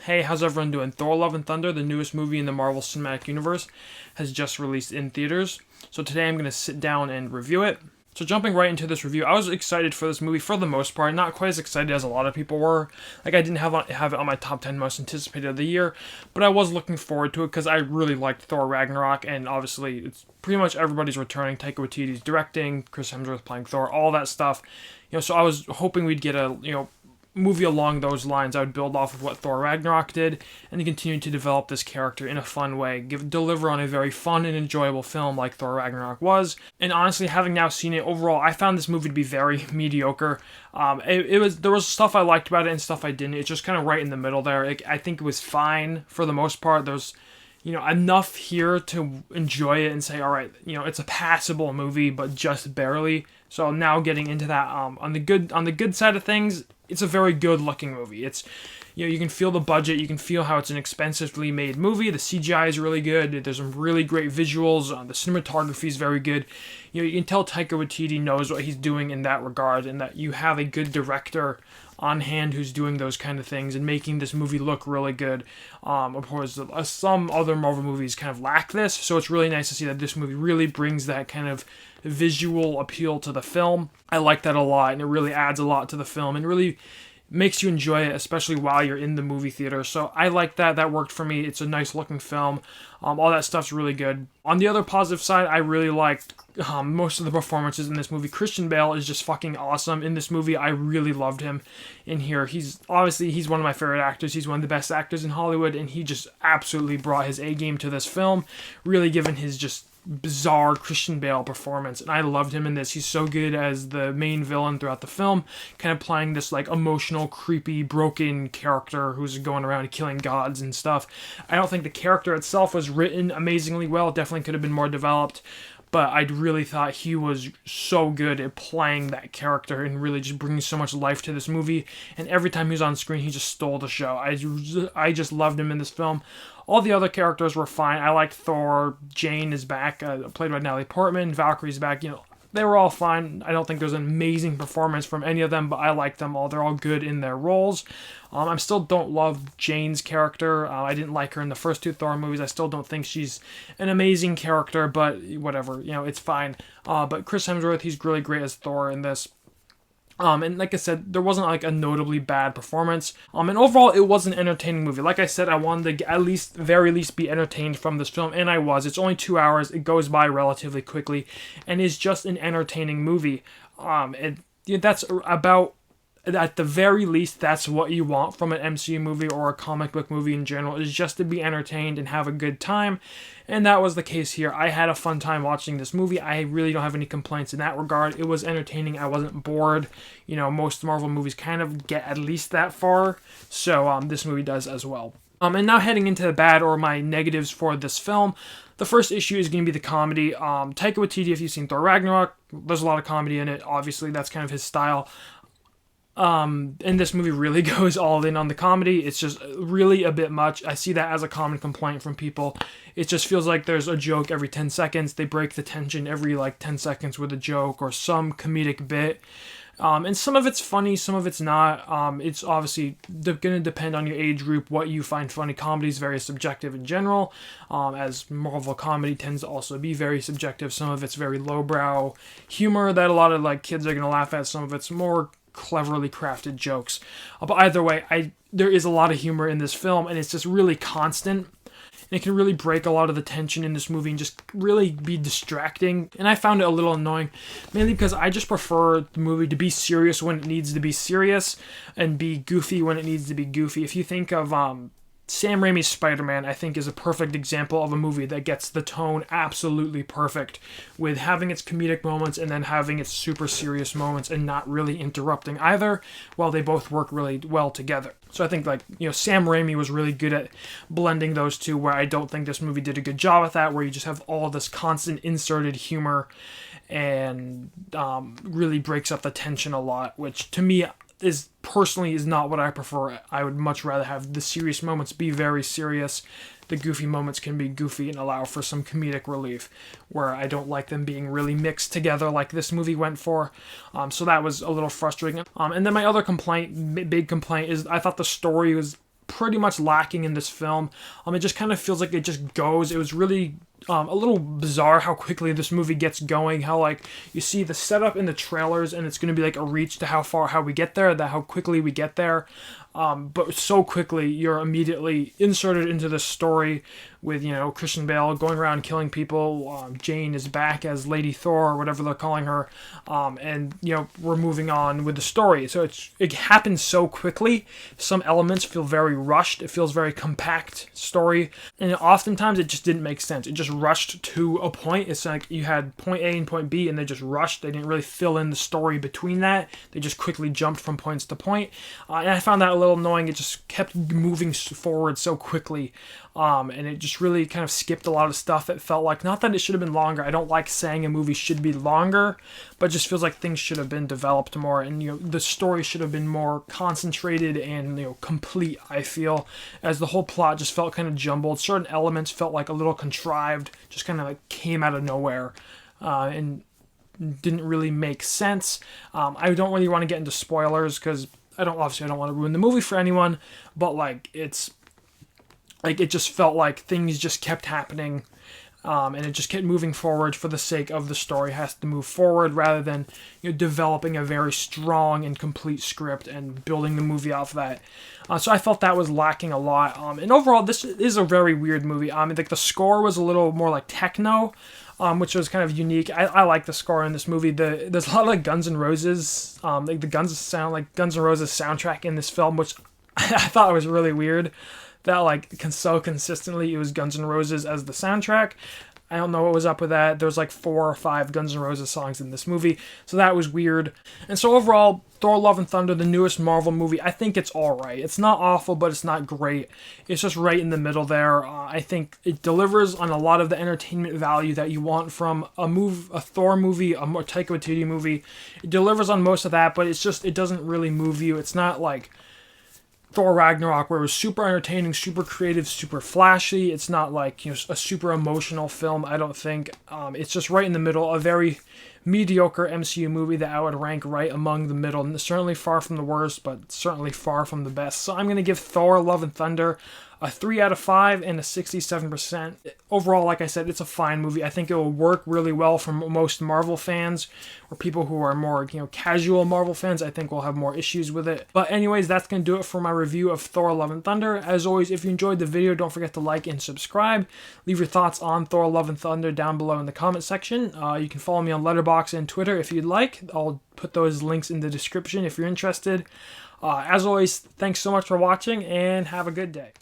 Hey, how's everyone doing? Thor Love and Thunder, the newest movie in the Marvel Cinematic Universe, has just released in theaters. So today I'm going to sit down and review it. So jumping right into this review, I was excited for this movie for the most part, not quite as excited as a lot of people were. Like, I didn't have it on my top 10 most anticipated of the year, but I was looking forward to it because I really liked Thor Ragnarok, and obviously it's pretty much everybody's returning. Taika Waititi's directing, Chris Hemsworth playing Thor, all that stuff. So I was hoping we'd get a, movie along those lines. I would build off of what Thor Ragnarok did and continue to develop this character in a fun way, deliver on a very fun and enjoyable film like Thor Ragnarok was. And honestly, having now seen it overall, I found this movie to be very mediocre. There was stuff I liked about it and stuff I didn't. It's just kind of right in the middle there. I think it was fine for the most part. There's enough here to enjoy it and say, all right, it's a passable movie, but just barely. So now getting into that, on the good side of things, it's a very good looking movie. It's, you can feel the budget, you can feel how it's an expensively made movie. The CGI is really good. There's some really great visuals. The cinematography is very good. You can tell Taika Waititi knows what he's doing in that regard, and that you have a good director on hand who's doing those kind of things and making this movie look really good. Of course, some other Marvel movies kind of lack this, so it's really nice to see that this movie really brings that kind of visual appeal to the film. I like that a lot, and it really adds a lot to the film and really makes you enjoy it, especially while you're in the movie theater. So I like that. That worked for me. It's a nice looking film. All that stuff's really good. On the other positive side, I really liked most of the performances in this movie. Christian Bale is just fucking awesome in this movie. I really loved him in here. He's one of my favorite actors. He's one of the best actors in Hollywood, and he just absolutely brought his A game to this film, really given his just bizarre Christian Bale performance, and I loved him in this. He's so good as the main villain throughout the film, kind of playing this like emotional, creepy, broken character who's going around killing gods and stuff. I don't think the character itself was written amazingly well. It definitely could have been more developed, but I really thought he was so good at playing that character and really just bringing so much life to this movie. And every time he was on screen, he just stole the show. I just loved him in this film. All the other characters were fine. I liked Thor. Jane is back, played by Natalie Portman. Valkyrie's back. They were all fine. I don't think there's an amazing performance from any of them, but I like them all. They're all good in their roles. I still don't love Jane's character. I didn't like her in the first two Thor movies. I still don't think she's an amazing character, but whatever. It's fine. But Chris Hemsworth, he's really great as Thor in this. And like I said, there wasn't like a notably bad performance. And overall, it was an entertaining movie. Like I said, I wanted to very least be entertained from this film, and I was. It's only 2 hours. It goes by relatively quickly, and is just an entertaining movie. That's about, at the very least, that's what you want from an MCU movie or a comic book movie in general, is just to be entertained and have a good time. And that was the case here. I had a fun time watching this movie. I really don't have any complaints in that regard. It was entertaining. I wasn't bored. Most Marvel movies kind of get at least that far. So this movie does as well. And now heading into the bad or my negatives for this film. The first issue is going to be the comedy. Taika Waititi, if you've seen Thor Ragnarok, there's a lot of comedy in it. Obviously, that's kind of his style. And this movie really goes all in on the comedy. It's just really a bit much. I see that as a common complaint from people. It just feels like there's a joke every 10 seconds. They break the tension every 10 seconds with a joke or some comedic bit. And some of it's funny, some of it's not. It's obviously going to depend on your age group, what you find funny. Comedy is very subjective in general, as Marvel comedy tends to also be very subjective. Some of it's very lowbrow humor that a lot of kids are going to laugh at. Some of it's more cleverly crafted jokes. But either way, there is a lot of humor in this film, and it's just really constant. And it can really break a lot of the tension in this movie and just really be distracting. And I found it a little annoying, mainly because I just prefer the movie to be serious when it needs to be serious and be goofy when it needs to be goofy. If you think of Sam Raimi's Spider-Man, I think, is a perfect example of a movie that gets the tone absolutely perfect, with having its comedic moments and then having its super serious moments and not really interrupting either, while they both work really well together. So I think Sam Raimi was really good at blending those two, where I don't think this movie did a good job at that, where you just have all this constant inserted humor and really breaks up the tension a lot, which to me is not what I prefer. I would much rather have the serious moments be very serious. The goofy moments can be goofy and allow for some comedic relief, where I don't like them being really mixed together like this movie went for. So that was a little frustrating. And then my other big complaint is I thought the story was pretty much lacking in this film. It just kind of feels like it just goes. It was really a little bizarre how quickly this movie gets going, how like you see the setup in the trailers and it's going to be like a reach to how we get there, how quickly we get there, but so quickly you're immediately inserted into the story with, you know, Christian Bale going around killing people. Jane is back as Lady Thor or whatever they're calling her, and you know, we're moving on with the story. So it happens so quickly. Some elements feel very rushed. It feels very compact story, and oftentimes it just didn't make sense. It just rushed to a point. It's like you had point A and point B, and they just rushed. They didn't really fill in the story between that. They just quickly jumped from points to point, and I found that a little annoying. It just kept moving forward so quickly, and it just really kind of skipped a lot of stuff. It felt like, not that it should have been longer. I don't like saying a movie should be longer, but it just feels like things should have been developed more, and you know, the story should have been more concentrated and, you know, complete. I feel, as the whole plot just felt kind of jumbled. Certain elements felt like a little contrived, just kind of like came out of nowhere, and didn't really make sense. I don't really want to get into spoilers because I don't want to ruin the movie for anyone, but like it just felt like things just kept happening, and it just kept moving forward for the sake of the story has to move forward, rather than, you know, developing a very strong and complete script and building the movie off that. So I felt that was lacking a lot. And overall, this is a very weird movie. I mean, like the score was a little more like techno, which was kind of unique. I like the score in this movie. There's a lot of like Guns N' Roses, like the Guns N' Roses soundtrack in this film, which I thought was really weird. That like so consistently it was Guns N' Roses as the soundtrack. I don't know what was up with that. There's like 4 or 5 Guns N' Roses songs in this movie, so that was weird. And so overall, Thor Love and Thunder, the newest Marvel movie, I think it's alright. It's not awful, but it's not great. It's just right in the middle there. I think it delivers on a lot of the entertainment value that you want from a Thor movie, a Taika Waititi movie. It delivers on most of that, but it doesn't really move you. It's not like Thor Ragnarok, where it was super entertaining, super creative, super flashy. It's not like, you know, a super emotional film, I don't think. It's just right in the middle, a very mediocre MCU movie that I would rank right among the middle. And certainly far from the worst, but certainly far from the best. So I'm going to give Thor Love and Thunder a 3 out of 5 and a 67%. Overall, like I said, it's a fine movie. I think it will work really well for most Marvel fans, or people who are more, you know, casual Marvel fans. I think will have more issues with it. But anyways, that's going to do it for my review of Thor Love and Thunder. As always, if you enjoyed the video, don't forget to like and subscribe. Leave your thoughts on Thor Love and Thunder down below in the comment section. You can follow me on Letterboxd and Twitter if you'd like. I'll put those links in the description if you're interested. As always, thanks so much for watching, and have a good day.